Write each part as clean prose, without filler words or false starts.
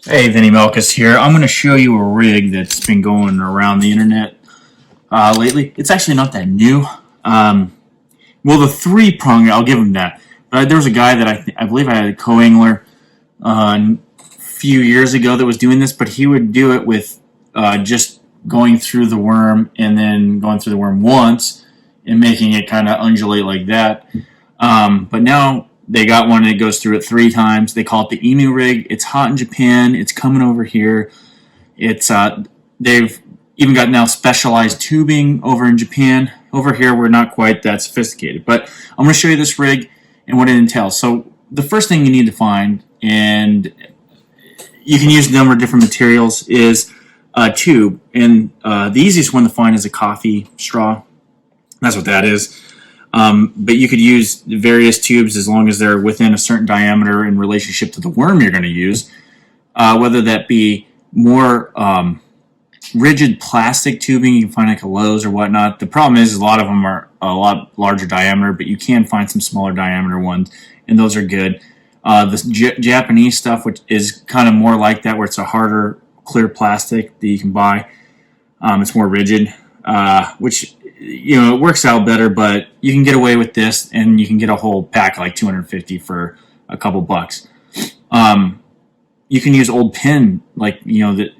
Hey, Vinny Melkus here. I'm going to show you a rig that's been going around the internet lately. It's actually not that new. Well, the three-prong, I'll give him that. But there was a guy that I believe I had a co-angler a few years ago that was doing this, but he would do it with just going through the worm and then going through the worm once and making it kind of undulate like that. But now they got one that goes through it 3 times. They call it the Emu rig. It's hot in Japan. It's coming over here. It's they've even got now specialized tubing over in Japan. Over here, we're not quite that sophisticated. But I'm going to show you this rig and what it entails. So the first thing you need to find, and you can use a number of different materials, is a tube. And the easiest one to find is a coffee straw. That's what that is. But you could use various tubes as long as they're within a certain diameter in relationship to the worm you're going to use, whether that be more rigid plastic tubing you can find like a Lowe's or whatnot. The problem is a lot of them are a lot larger diameter, but you can find some smaller diameter ones, and those are good. This Japanese stuff, which is kind of more like that, where it's a harder, clear plastic that you can buy. It's more rigid, which it works out better, but you can get away with this, and you can get a whole pack like 250 for a couple bucks. You can use old pen, like the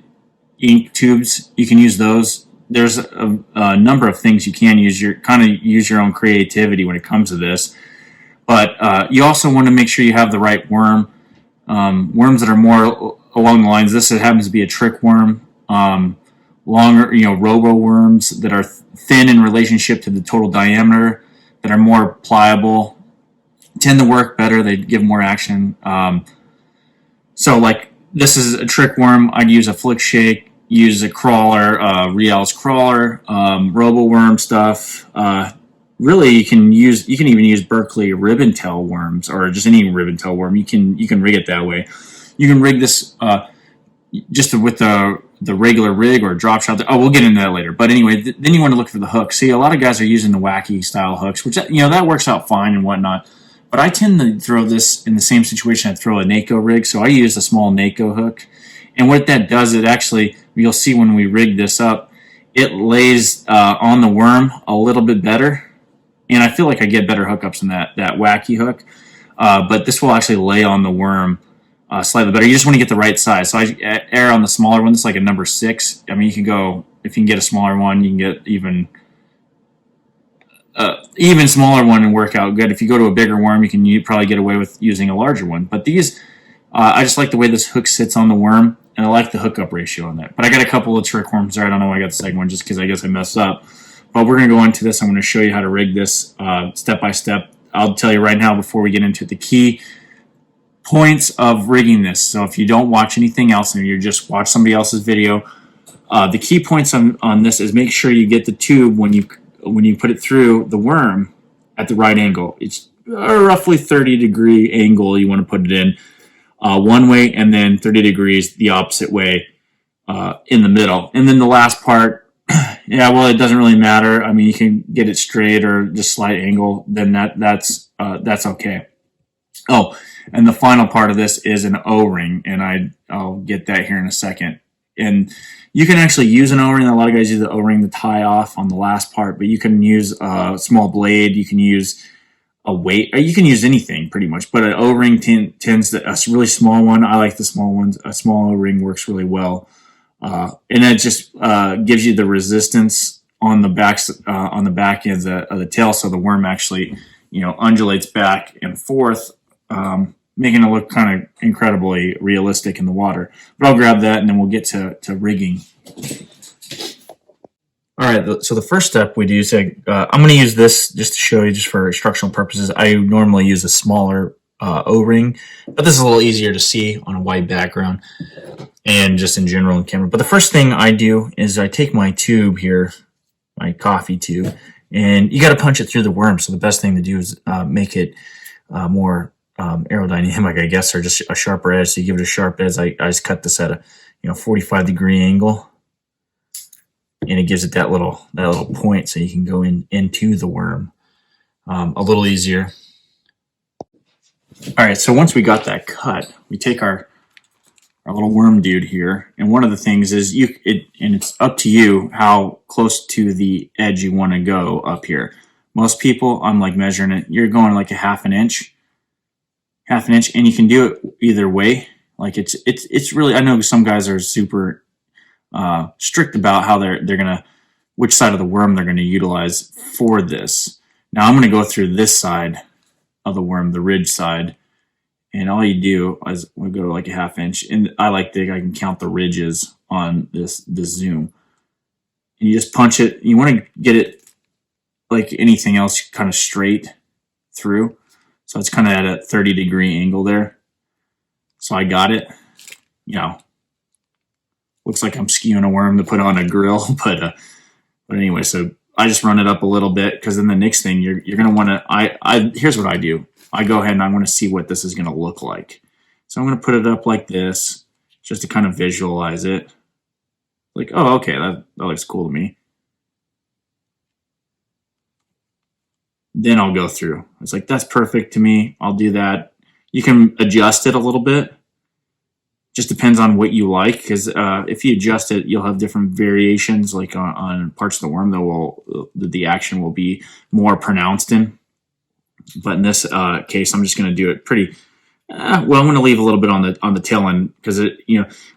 ink tubes. You can use those. There's a number of things you can use. Your use your own creativity when it comes to this, but you also want to make sure you have the right worm. Worms that are more along the lines. This happens to be a trick worm. Longer, robo worms that are thin in relationship to the total diameter, that are more pliable, tend to work better. They give more action. So like this is a trick worm. I'd use a flick shake, use a crawler, Riel's crawler, robo worm stuff. Really, you can even use Berkeley ribbon tail worms, or just any ribbon tail worm. You can rig it that way. You can rig this just with the regular rig or drop shot. Oh, we'll get into that later. But anyway, then you want to look for the hook. See, a lot of guys are using the wacky style hooks, which that works out fine and whatnot. But I tend to throw this in the same situation I throw a Neko rig. So I use a small Neko hook, and what that does, it actually, you'll see when we rig this up, it lays on the worm a little bit better, and I feel like I get better hookups than that wacky hook. But this will actually lay on the worm slightly better. You just want to get the right size. So I err on the smaller one. It's like a number 6. I mean, you can go, if you can get a smaller one, you can get even smaller one and work out good. If you go to a bigger worm, you probably get away with using a larger one. But these, I just like the way this hook sits on the worm, and I like the hookup ratio on that. But I got a couple of trick worms there. I don't know why I got the second one, just because I guess I messed up. But we're going to go into this. I'm going to show you how to rig this step by step. I'll tell you right now before we get into it, the key points of rigging this. So if you don't watch anything else and you just watch somebody else's video, the key points on this is make sure you get the tube when you put it through the worm at the right angle. It's a roughly 30-degree angle you want to put it in one way, and then 30 degrees the opposite way in the middle. And then the last part, it doesn't really matter. I mean, you can get it straight or just slight angle. Then that's okay. Oh, and the final part of this is an O-ring, and I'll get that here in a second. And you can actually use an O-ring. A lot of guys use the O-ring to tie off on the last part, but you can use a small blade. You can use a weight. You can use anything pretty much, but an O-ring tends to, a really small one. I like the small ones. A small O-ring works really well. And it just gives you the resistance on the back ends of the tail, so the worm actually undulates back and forth, making it look kind of incredibly realistic in the water. But I'll grab that, and then we'll get to rigging. All right, so the first step we do is I'm going to use this just to show you, just for instructional purposes. I normally use a smaller O-ring, but this is a little easier to see on a white background and just in general in camera. But the first thing I do is I take my tube here, my coffee tube, and you got to punch it through the worm. So the best thing to do is make it more aerodynamic, I guess, or just a sharper edge. So you give it a sharp edge. I just cut this at a 45-degree angle, and it gives it that little point, so you can go into the worm a little easier. All right, so once we got that cut, we take our our little worm dude here. And one of the things is and it's up to you how close to the edge you want to go up here. Most people, I'm like measuring it, you're going like a half an inch, and you can do it either way. Like it's really, I know some guys are super strict about how they're gonna, which side of the worm they're gonna utilize for this. Now I'm gonna go through this side of the worm, the ridge side, and all you do is we go like a half inch, and I can count the ridges on this zoom, and you just punch it. You want to get it like anything else, kind of straight through, so it's kind of at a 30-degree angle there. So I got it. Looks like I'm skewing a worm to put on a grill, but anyway, so I just run it up a little bit, because then the next thing you're gonna want to. Here's what I do. I go ahead and I want to see what this is going to look like. So I'm going to put it up like this, just to kind of visualize it. Like, oh, okay, that looks cool to me. Then I'll go through. It's like, that's perfect to me. I'll do that. You can adjust it a little bit. Just depends on what you like, because if you adjust it, you'll have different variations, like on parts of the worm that the action will be more pronounced in. But in this case, I'm just going to do it pretty well. I'm going to leave a little bit on the tail end, because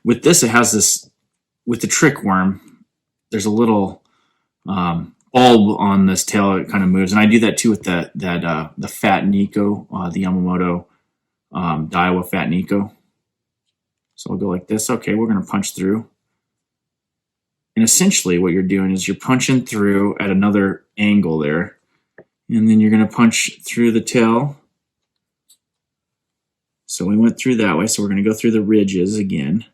with this, it has this, with the trick worm, there's a little bulb on this tail. It kind of moves, and I do that too with the fat Neko, the Yamamoto Daiwa fat Neko. So I'll go like this. Okay, we're going to punch through, and essentially what you're doing is you're punching through at another angle there. And then you're going to punch through the tail. So we went through that way. So we're going to go through the ridges again.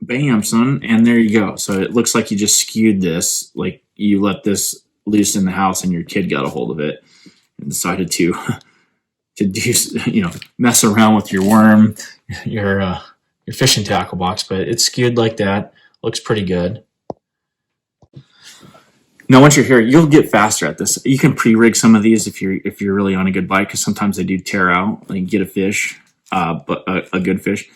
Bam, son. And there you go. So it looks like you just skewed this. Like you let this loose in the house and your kid got a hold of it and decided to do, mess around with your worm, your fishing tackle box. But it's skewed like that. Looks pretty good. Now, once you're here, you'll get faster at this. You can pre-rig some of these if you're really on a good bite, because sometimes they do tear out. Like, get a fish, but a good fish.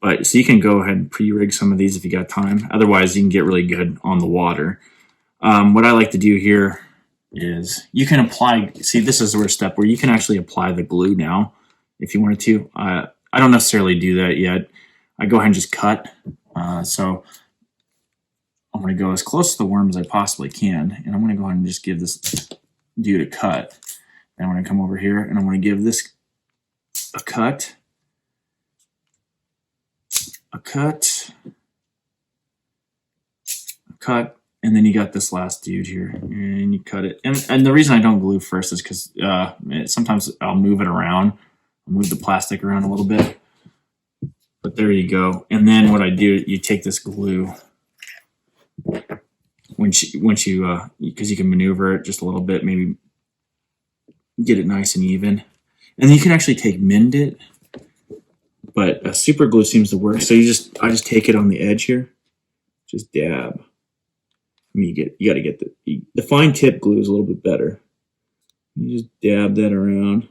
But so you can go ahead and pre-rig some of these if you got time. Otherwise, you can get really good on the water. What I like to do here is you can apply. See, this is the step where you can actually apply the glue now if you wanted to. I don't necessarily do that yet. I go ahead and just cut. So I'm going to go as close to the worm as I possibly can, and I'm going to go ahead and just give this dude a cut. And I'm going to come over here, and I'm going to give this a cut, and then you got this last dude here, and you cut it. And the reason I don't glue first is because sometimes I'll move it around. I'll move the plastic around a little bit. But there you go. And then what I do, you take this glue, once you because you can maneuver it just a little bit, maybe get it nice and even, and then you can actually mend it, but super glue seems to work. So I just take it on the edge here, just dab. I mean, you got to get the fine tip glue is a little bit better. You just dab that around,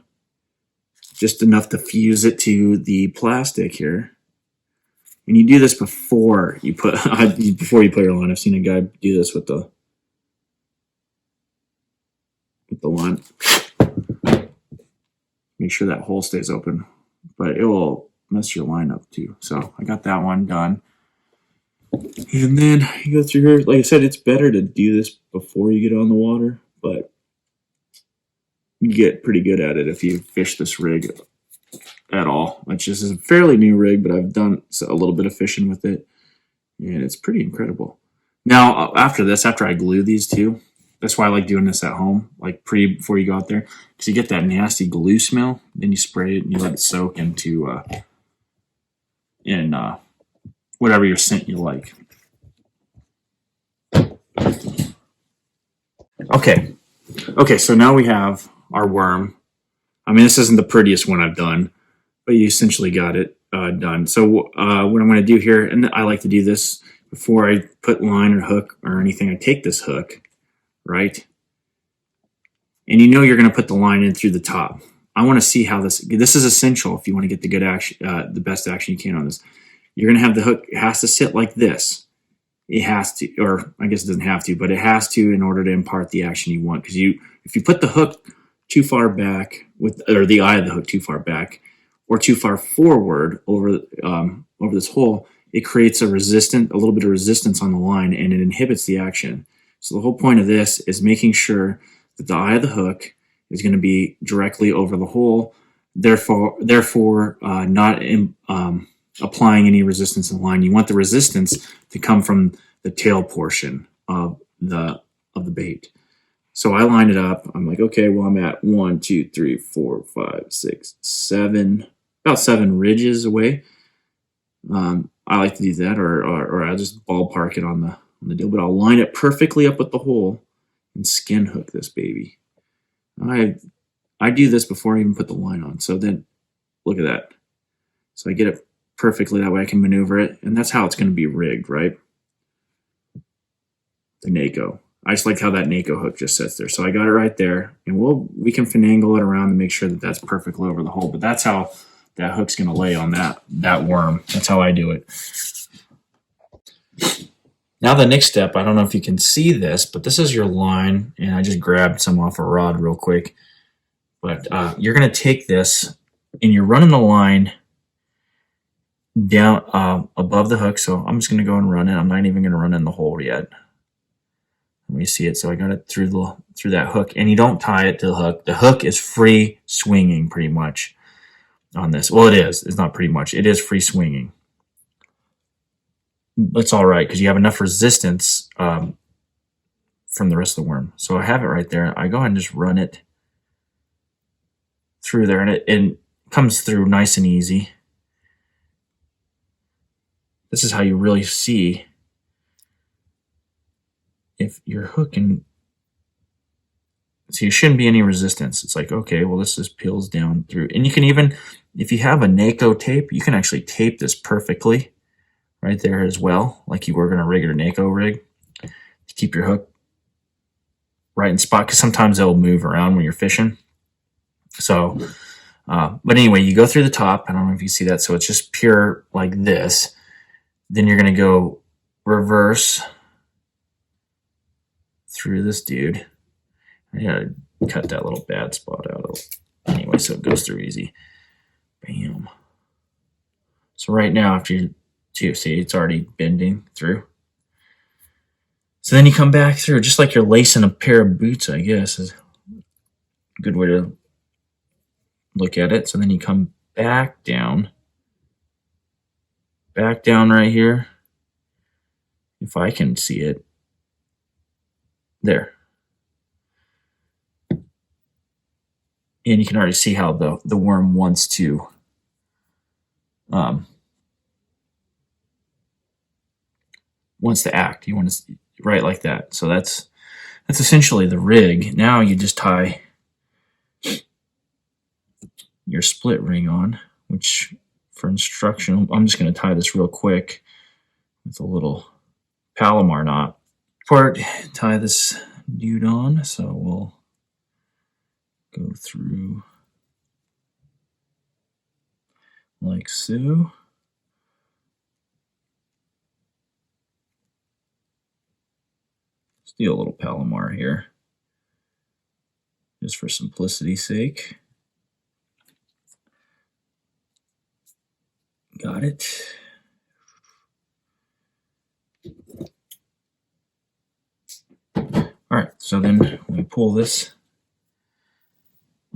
just enough to fuse it to the plastic here. And you do this before you put your line. I've seen a guy do this with the line. Make sure that hole stays open, but it will mess your line up too. So I got that one done. And then you go through here. Like I said, it's better to do this before you get on the water, but you get pretty good at it if you fish this rig at all. Which is a fairly new rig, but I've done a little bit of fishing with it, and it's pretty incredible. Now, after I glue these two, that's why I like doing this at home, like before you go out there, because you get that nasty glue smell. Then you spray it and you let it soak into whatever your scent you like. Okay, so now we have our worm. I mean, this isn't the prettiest one I've done, but you essentially got it done. So what I'm going to do here, and I like to do this before I put line or hook or anything, I take this hook, right? And you're going to put the line in through the top. I want to see how this is essential if you want to get the good action, the best action you can on this. You're going to have the hook, it has to sit like this. It has to, or I guess it doesn't have to, but it has to in order to impart the action you want. Because if you put the hook too far back or the eye of the hook too far back or too far forward over this hole, it creates a little bit of resistance on the line, and it inhibits the action. So the whole point of this is making sure that the eye of the hook is going to be directly over the hole, therefore not applying any resistance in the line. You want the resistance to come from the tail portion of the bait. So I line it up. I'm like, okay, well, I'm at 1, 2, 3, 4, 5, 6, 7, about 7 ridges away. I like to do that, or I'll just ballpark it on the deal, but I'll line it perfectly up with the hole and skin hook this baby. I do this before I even put the line on. So then, look at that. So I get it perfectly, that way I can maneuver it, and that's how it's going to be rigged, right? The Neko. I just like how that Neko hook just sits there. So I got it right there, and we can finagle it around to make sure that that's perfectly over the hole. But that's how that hook's going to lay on that worm. That's how I do it. Now the next step, I don't know if you can see this, but this is your line, and I just grabbed some off a rod real quick. But you're going to take this, and you're running the line down above the hook. So I'm just going to go and run it. I'm not even going to run in the hole yet. Let me see it. So I got it through that hook, and you don't tie it to the hook. The hook is free swinging pretty much on this. Well, it is. It's not pretty much. It is free swinging. That's all right because you have enough resistance from the rest of the worm. So I have it right there. I go ahead and just run it through there, and it comes through nice and easy. This is how you really see if you're hooking. So you shouldn't be any resistance. It's like, okay, well, this just peels down through. And you can even, if you have a Neko tape, you can actually tape this perfectly right there as well, like you were going to rig a Neko rig to keep your hook right in spot, because sometimes they'll move around when you're fishing. So, but anyway, you go through the top. I don't know if you see that. So it's just pure like this. Then you're going to go reverse through this dude. I gotta cut that little bad spot out anyway, so it goes through easy. Bam. So right now, after you see, it's already bending through. So then you come back through, just like you're lacing a pair of boots, I guess is a good way to look at it. So then you come back down right here. If I can see it. There. And you can already see how the worm wants to act. You want to right like that. So that's essentially the rig. Now you just tie your split ring on, which for instruction, I'm just going to tie this real quick with a little Palomar knot. Tie this dude on, so we'll go through like so. Let's do a little Palomar here, just for simplicity's sake. Got it. All right, so then we pull this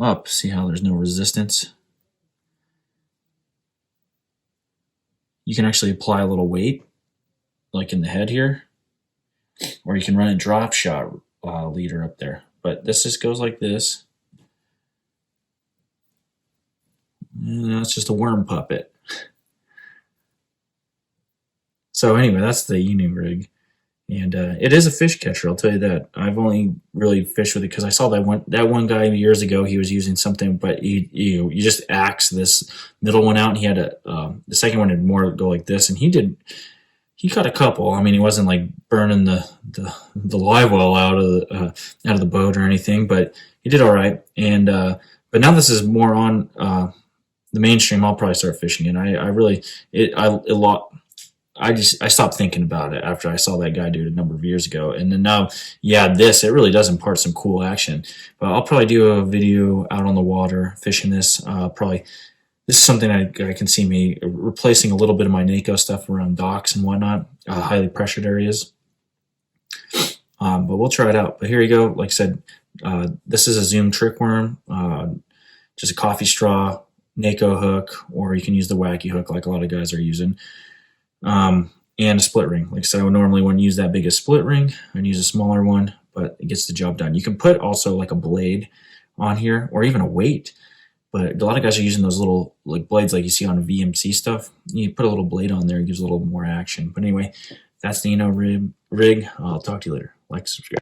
up, see how there's no resistance. You can actually apply a little weight, like in the head here, or you can run a drop shot leader up there. But this just goes like this. And that's just a worm puppet. So anyway, that's the Enu rig. And it is a fish catcher, I'll tell you that. I've only really fished with it because I saw that one guy years ago. He was using something, but you just axe this middle one out, and he had the second one had more go like this, and he caught a couple. I mean, he wasn't like burning the live well out of the boat or anything, but he did all right. And but But now this is more on the mainstream. I'll probably start fishing, and I really a lot. I stopped thinking about it after I saw that guy do it a number of years ago, and then now, yeah, it really does impart some cool action. But I'll probably do a video out on the water fishing this. Probably this is something I can see me replacing a little bit of my Neko stuff around docks and whatnot, highly pressured areas. But we'll try it out. But here you go. Like I said, this is a Zoom trick worm, just a coffee straw, Neko hook, or you can use the wacky hook like a lot of guys are using. And a split ring. Like I said, I would normally want to use that biggest split ring and use a smaller one, but it gets the job done. You can put also like a blade on here or even a weight, but a lot of guys are using those little like blades like you see on VMC stuff. You put a little blade on there, it gives a little more action. But anyway, that's the rig. I'll talk to you later. Like, subscribe.